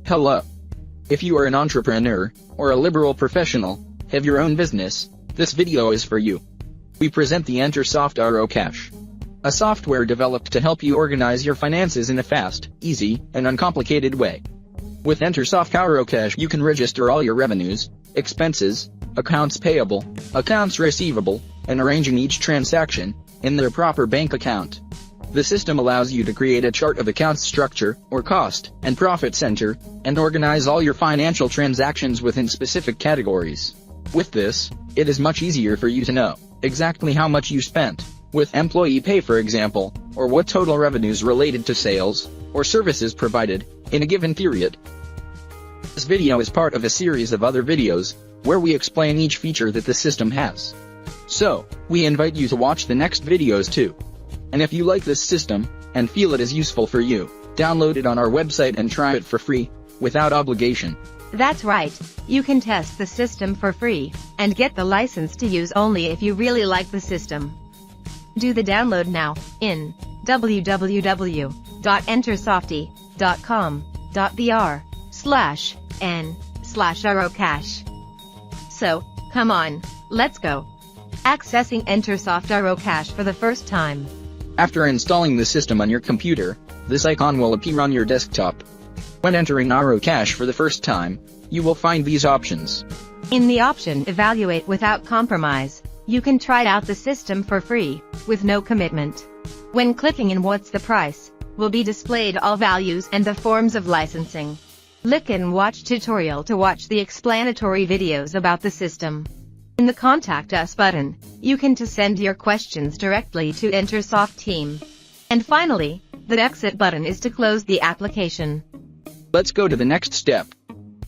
Hello. If you are an entrepreneur, or a liberal professional, have your own business, this video is for you. We present the Entersoft OuroCash, a software developed to help you organize your finances in a fast, easy, and uncomplicated way. With Entersoft OuroCash you can register all your revenues, expenses, accounts payable, accounts receivable, and arranging each transaction in their proper bank account. The system allows you to create a chart of accounts structure, or cost and profit center, and organize all your financial transactions within specific categories. With this, it is much easier for you to know exactly how much you spent with employee pay, for example, or what total revenues related to sales or services provided in a given period. This video is part of a series of other videos where we explain each feature that the system has. So, we invite you to watch the next videos too. And if you like this system, and feel it is useful for you, download it on our website and try it for free, without obligation. That's right, you can test the system for free, and get the license to use only if you really like the system. Do the download now, in www.entersofty.com.br/n/OuroCash. So, come on, let's go. Accessing Entersoft OuroCash for the first time. After installing the system on your computer, this icon will appear on your desktop. When entering OuroCash for the first time, you will find these options. In the option Evaluate Without Compromise, you can try out the system for free, with no commitment. When clicking in What's the Price, will be displayed all values and the forms of licensing. Click and watch tutorial to watch the explanatory videos about the system. In the Contact Us button, you can send your questions directly to Entersoft team. And finally, the Exit button is to close the application. Let's go to the next step.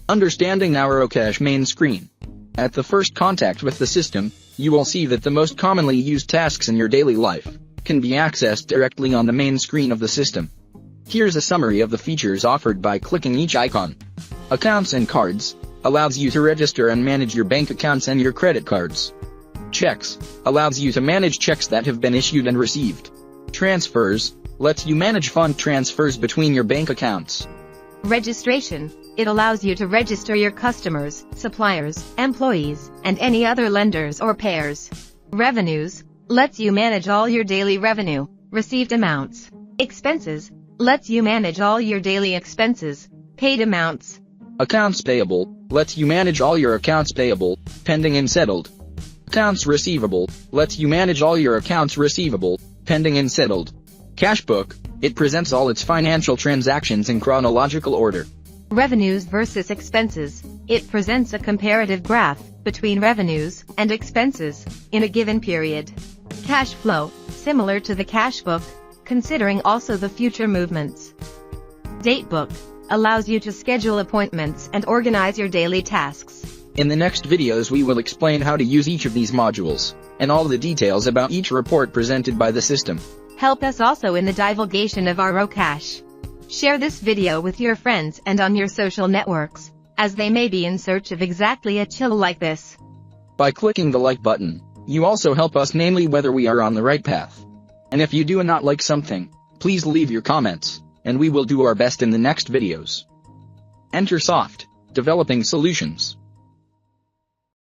Understanding OuroCash main screen. At the first contact with the system, you will see that the most commonly used tasks in your daily life can be accessed directly on the main screen of the system. Here's a summary of the features offered by clicking each icon. Accounts and Cards allows you to register and manage your bank accounts and your credit cards. Checks allows you to manage checks that have been issued and received. Transfers lets you manage fund transfers between your bank accounts. Registration, it allows you to register your customers, suppliers, employees, and any other lenders or payers. Revenues lets you manage all your daily revenue, received amounts. Expenses lets you manage all your daily expenses, paid amounts. Accounts payable lets you manage all your accounts payable, pending and settled. Accounts receivable lets you manage all your accounts receivable, pending and settled. Cashbook, it presents all its financial transactions in chronological order. Revenues versus expenses, it presents a comparative graph between revenues and expenses in a given period. Cash flow, similar to the cashbook, considering also the future movements. Datebook allows you to schedule appointments and organize your daily tasks. In the next videos we will explain how to use each of these modules, and all the details about each report presented by the system. Help us also in the divulgation of OuroCash. Share this video with your friends and on your social networks, as they may be in search of exactly a chill like this. By clicking the like button, you also help us namely whether we are on the right path. And if you do not like something, please leave your comments, and we will do our best in the next videos. Entersoft, developing solutions.